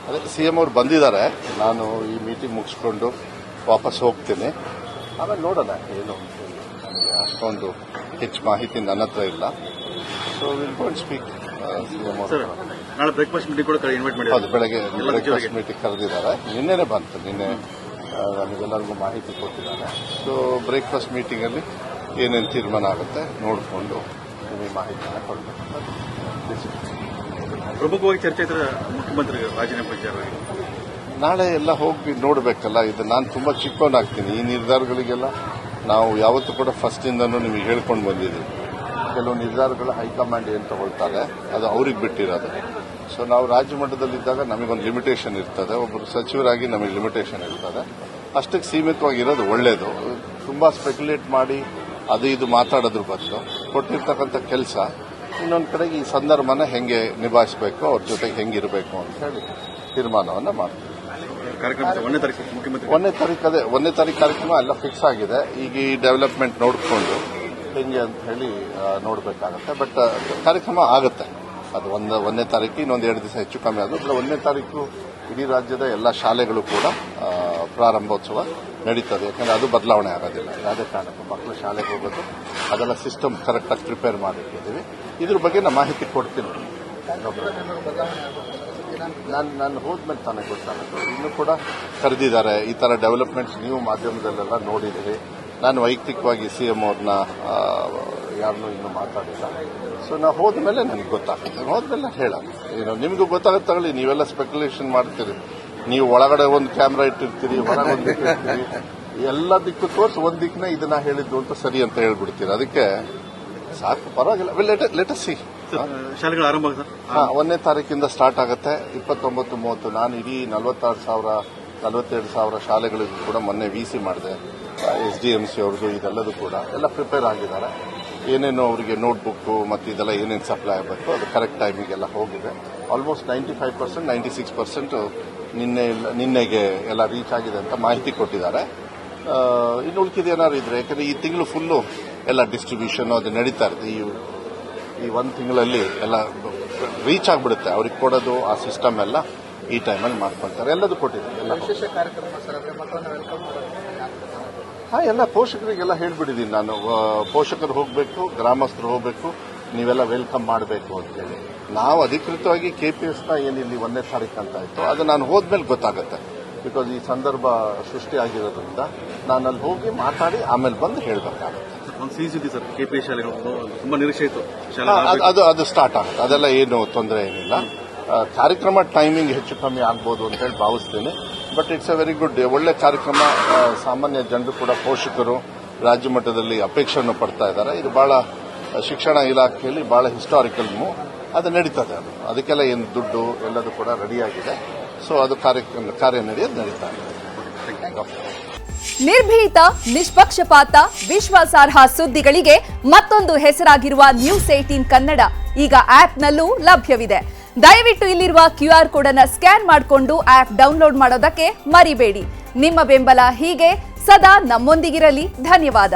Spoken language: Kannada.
ಅದೇ CM ಅವರು ಬಂದಿದ್ದಾರೆ. ನಾನು ಈ ಮೀಟಿಂಗ್ ಮುಗಿಸ್ಕೊಂಡು ವಾಪಸ್ ಹೋಗ್ತೀನಿ. ಆಮೇಲೆ ನೋಡೋಣ ಏನು ನನಗೆ ಅಷ್ಟೊಂದು ಹೆಚ್ಚು ಮಾಹಿತಿ ನನ್ನ ಹತ್ರ ಇಲ್ಲ. So will go and speak CM ಅವರು. ನಾಳೆ ಬ್ರೇಕ್ಫಾಸ್ಟ್ ಮೀಟಿಂಗ್ ಕೂಡ ಇನ್ವೈಟ್ ಮಾಡಿ. ಹೌದು, ಬೆಳಗ್ಗೆ ಬ್ರೇಕ್ಫಾಸ್ಟ್ ಮೀಟಿಂಗ್ ಕರೆದಿದ್ದಾರೆ. ನಿನ್ನೆನೇ ಬಂತು. ನಿನ್ನೆ ನಮಗೆಲ್ಲರಿಗೂ ಮಾಹಿತಿ ಕೊಟ್ಟಿದ್ದಾರೆ. ಸೊ ಬ್ರೇಕ್ಫಾಸ್ಟ್ ಮೀಟಿಂಗಲ್ಲಿ ಏನೇನು ತೀರ್ಮಾನ ಆಗುತ್ತೆ ನೋಡಿಕೊಂಡು ನಿಮಗೆ ಮಾಹಿತಿಯನ್ನು ಕೊಡಬೇಕು. ಪ್ರಮುಖವಾಗಿ ಚರ್ಚೆ ಇದ್ರೆ ಮುಖ್ಯಮಂತ್ರಿ ರಾಜೀನಾಮೆ ವಿಚಾರವಾಗಿ ನಾಳೆ ಎಲ್ಲ ಹೋಗಿ ನೋಡಬೇಕಲ್ಲ. ಇದು ನಾನು ತುಂಬಾ ಚಿಕ್ಕವನಾಗ್ತೀನಿ. ಈ ನಿರ್ಧಾರಗಳಿಗೆಲ್ಲ ನಾವು ಯಾವತ್ತೂ ಕೂಡ ಫಸ್ಟಿಂದನೂ ನಿಮಗೆ ಹೇಳ್ಕೊಂಡು ಬಂದಿದ್ದೀವಿ. ಕೆಲವು ನಿರ್ಧಾರಗಳು ಹೈಕಮಾಂಡ್ ಏನು ತಗೊಳ್ತಾರೆ ಅದು ಅವ್ರಿಗೆ ಬಿಟ್ಟಿರೋದು. ಸೊ ನಾವು ರಾಜ್ಯ ಮಟ್ಟದಲ್ಲಿದ್ದಾಗ ನಮಗೊಂದು ಲಿಮಿಟೇಷನ್ ಇರ್ತದೆ. ಒಬ್ಬರು ಸಚಿವರಾಗಿ ನಮಗೆ ಲಿಮಿಟೇಷನ್ ಇರ್ತದೆ. ಅಷ್ಟಕ್ಕೆ ಸೀಮಿತವಾಗಿರೋದು ಒಳ್ಳೆಯದು. ತುಂಬಾ ಸ್ಪೆಕ್ಯುಲೇಟ್ ಮಾಡಿ ಅದು ಇದು ಮಾತಾಡೋದ್ರ ಬದಲು ಕೊಟ್ಟಿರ್ತಕ್ಕಂಥ ಕೆಲಸ ಇನ್ನೊಂದು ಕಡೆಗೆ ಈ ಸಂದರ್ಭನ ಹೆಂಗೆ ನಿಭಾಯಿಸಬೇಕು, ಅವ್ರ ಜೊತೆಗೆ ಹೆಂಗಿರಬೇಕು ಅಂತ ಹೇಳಿ ತೀರ್ಮಾನವನ್ನು ಮಾಡ್ತೀವಿ. ಒಂದನೇ ತಾರೀಕು ಕಾರ್ಯಕ್ರಮ ಎಲ್ಲ ಫಿಕ್ಸ್ ಆಗಿದೆ. ಈಗ ಈ ಡೆವಲಪ್ಮೆಂಟ್ ನೋಡಿಕೊಂಡು ಹೆಂಗೆ ಅಂತ ಹೇಳಿ ನೋಡಬೇಕಾಗತ್ತೆ. ಬಟ್ ಕಾರ್ಯಕ್ರಮ ಆಗುತ್ತೆ. ಅದು ಒಂದನೇ ತಾರೀಕು ಇನ್ನೊಂದು 2 ದಿವಸ ಹೆಚ್ಚು ಕಮ್ಮಿ ಆಗುತ್ತೆ. 1ನೇ ತಾರೀಕು ಇಡೀ ರಾಜ್ಯದ ಎಲ್ಲ ಶಾಲೆಗಳು ಕೂಡ ಪ್ರಾರಂಭೋತ್ಸವ ನಡೀತದೆ. ಯಾಕಂದ್ರೆ ಅದು ಬದಲಾವಣೆ ಆಗೋದಿಲ್ಲ. ಯಾವುದೇ ಕಾರಣಕ್ಕೂ ಮಕ್ಕಳು ಶಾಲೆಗೆ ಹೋಗೋದು ಅದೆಲ್ಲ ಸಿಸ್ಟಮ್ ಕರೆಕ್ಟಾಗಿ ಪ್ರಿಪೇರ್ ಮಾಡಿಟ್ಟಿದ್ದೀವಿ. ಇದ್ರ ಬಗ್ಗೆ ನಾನು ಮಾಹಿತಿ ಕೊಡ್ತೀನಿ. ನಾನು ಹೋದ್ಮೇಲೆ ತಾನೇ ಗೊತ್ತಾಗುತ್ತೆ. ಇನ್ನೂ ಕೂಡ ಕರೆದಿದ್ದಾರೆ. ಈ ಥರ ಡೆವಲಪ್ಮೆಂಟ್ಸ್ ನೀವು ಮಾಧ್ಯಮದಲ್ಲೆಲ್ಲ ನೋಡಿದ್ದೀರಿ. ನಾನು ವೈಯಕ್ತಿಕವಾಗಿ CM ಅವ್ರನ್ನ ಯಾರನ್ನೂ ಇನ್ನೂ ಮಾತಾಡಿಲ್ಲ. ಸೊ ನಾವು ಹೋದ್ಮೇಲೆ ನನಗೆ ಗೊತ್ತಾಗುತ್ತೆ. ಹೋದ್ಮೇಲೆ ಹೇಳೋಣ. ಏನು ನಿಮಗೂ ಗೊತ್ತಾಗುತ್ತೆ ತಗೊಳ್ಳಿ. ನೀವೆಲ್ಲ ಸ್ಪೆಕ್ಯುಲೇಷನ್ ಮಾಡ್ತೀರಿ. ನೀವು ಒಳಗಡೆ ಒಂದು ಕ್ಯಾಮ್ರಾ ಇಟ್ಟಿರ್ತೀರಿ, ಹೊರಗೆ ಒಂದು ಇಟ್ಟಿರ್ತೀರಿ. ಎಲ್ಲ ದಿಕ್ಕು ತೋರಿಸಿ ಒಂದು ದಿಕ್ಕನ್ನ ಇದನ್ನ ಹೇಳಿದ್ದು ಅಂತ ಸರಿ ಅಂತ ಹೇಳ್ಬಿಡ್ತೀರಿ. ಅದಕ್ಕೆ ಸಾಕು, ಪರವಾಗಿಲ್ಲ. Let us see. ಶಾಲೆಗಳ ಆರಂಭ 1ನೇ ತಾರೀಕಿಂದ ಸ್ಟಾರ್ಟ್ ಆಗುತ್ತೆ. 29, 30. ನಾನು ಇಡೀ 42,000 ಶಾಲೆಗಳಿಗೂ ಕೂಡ ಮೊನ್ನೆ VC ಮಾಡಿದೆ. SDMC ಅವ್ರದ್ದು ಇದೆಲ್ಲದೂ ಕೂಡ ಎಲ್ಲ ಪ್ರಿಪೇರ್ ಆಗಿದ್ದಾರೆ. ಏನೇನು ಅವರಿಗೆ ನೋಟ್ಬುಕ್ಕು ಮತ್ತು ಇದೆಲ್ಲ ಏನೇನು ಸಪ್ಲೈ ಆಗಬೇಕು ಅದು ಕರೆಕ್ಟ್ ಟೈಮಿಗೆಲ್ಲ ಹೋಗಿದೆ. ಆಲ್ಮೋಸ್ಟ್ 95%, 96% ನಿನ್ನೆಗೆ ಎಲ್ಲ ರೀಚ್ ಆಗಿದೆ ಅಂತ ಮಾಹಿತಿ ಕೊಟ್ಟಿದ್ದಾರೆ. ಇನ್ನು ಉಳ್ಕಿದೇನಾದ್ರು ಇದ್ರೆ, ಯಾಕಂದ್ರೆ ಈ ತಿಂಗಳು ಫುಲ್ಲು ಎಲ್ಲ ಡಿಸ್ಟ್ರಿಬ್ಯೂಷನ್ ಅದು ನಡೀತಾ ಇರುತ್ತೆ. ಈ ಒಂದು ತಿಂಗಳಲ್ಲಿ ಎಲ್ಲ ರೀಚ್ ಆಗಿಬಿಡುತ್ತೆ. ಅವ್ರಿಗೆ ಕೊಡೋದು ಆ ಸಿಸ್ಟಮ್ ಎಲ್ಲ ಈ ಟೈಮಲ್ಲಿ ಮಾಡ್ಕೊಳ್ತಾರೆ. ಎಲ್ಲದೂ ಕೊಟ್ಟಿದ್ದಾರೆ. ಎಲ್ಲ ಪೋಷಕರಿಗೆಲ್ಲ ಹೇಳ್ಬಿಟ್ಟಿದ್ದೀನಿ ನಾನು. ಪೋಷಕರು ಹೋಗಬೇಕು, ಗ್ರಾಮಸ್ಥರು ಹೋಗಬೇಕು, ನೀವೆಲ್ಲ ವೆಲ್ಕಮ್ ಮಾಡಬೇಕು ಅಂತೇಳಿ. ನಾವು ಅಧಿಕೃತವಾಗಿ KPSನ ಏನಿಲ್ಲಿ 1ನೇ ತಾರೀಕು ಅಂತ ಆಯಿತು, ಅದು ನಾನು ಹೋದ್ಮೇಲೆ ಗೊತ್ತಾಗುತ್ತೆ. ಬಿಕಾಸ್ ಈ ಸಂದರ್ಭ ಸೃಷ್ಟಿ ಆಗಿರೋದ್ರಿಂದ ನಾನು ಅಲ್ಲಿ ಹೋಗಿ ಮಾತಾಡಿ ಆಮೇಲೆ ಬಂದು ಹೇಳಬೇಕಾಗುತ್ತೆ. ಸರ್ KPS ಶಾಲೆಗಳು ತುಂಬಾ ನಿರೀಕ್ಷೆ ಇತ್ತು. ಅದು ಸ್ಟಾರ್ಟ್ ಆಗುತ್ತೆ. ಅದೆಲ್ಲ ಏನು ತೊಂದರೆ ಏನಿಲ್ಲ. ಕಾರ್ಯಕ್ರಮ ಟೈಮಿಂಗ್ ಹೆಚ್ಚು ಕಮ್ಮಿ ಆಗ್ಬೋದು ಅಂತ ಹೇಳಿ ಭಾವಿಸ್ತೀನಿ. But it's A very good, ಒಳ್ಳೆ ಕಾರ್ಯಕ್ರಮ. ಸಾಮಾನ್ಯ ಜನರು ಕೂಡ ಪೋಷಕರು ರಾಜ್ಯ ಮಟ್ಟದಲ್ಲಿ ಅಪೇಕ್ಷೆಯನ್ನು ಪಡ್ತಾ ಇದ್ದಾರೆ. ಇದು ಬಹಳ ಶಿಕ್ಷಣ ಇಲಾಖೆಯಲ್ಲಿ ಬಹಳ ಹಿಸ್ಟಾರಿಕಲ್ ಮೂವ್. ಅದು ನಡೀತದೆ. ಅದಕ್ಕೆಲ್ಲ ಏನು ದುಡ್ಡು ಎಲ್ಲದೂ ಕೂಡ ರೆಡಿಯಾಗಿದೆ. ಸೊ ಅದು ಕಾರ್ಯ ನಡೆಯೋದು ನಡೀತಾ ಇದೆ. ನಿರ್ಭೀತ, ನಿಷ್ಪಕ್ಷಪಾತ, ವಿಶ್ವಾಸಾರ್ಹ ಸುದ್ದಿಗಳಿಗೆ ಮತ್ತೊಂದು ಹೆಸರಾಗಿರುವ News18 ಕನ್ನಡ ಈಗ ಆಪ್ನಲ್ಲೂ ಲಭ್ಯವಿದೆ. ದಯವಿಟ್ಟು ಇಲ್ಲಿರುವ QR ಕೋಡ್ ಅನ್ನು ಸ್ಕ್ಯಾನ್ ಮಾಡಿಕೊಂಡು ಆಪ್ ಡೌನ್ಲೋಡ್ ಮಾಡೋದಕ್ಕೆ ಮರಿಬೇಡಿ. ನಿಮ್ಮ ಬೆಂಬಲ ಹೀಗೆ ಸದಾ ನಮ್ಮೊಂದಿಗಿರಲಿ. ಧನ್ಯವಾದ.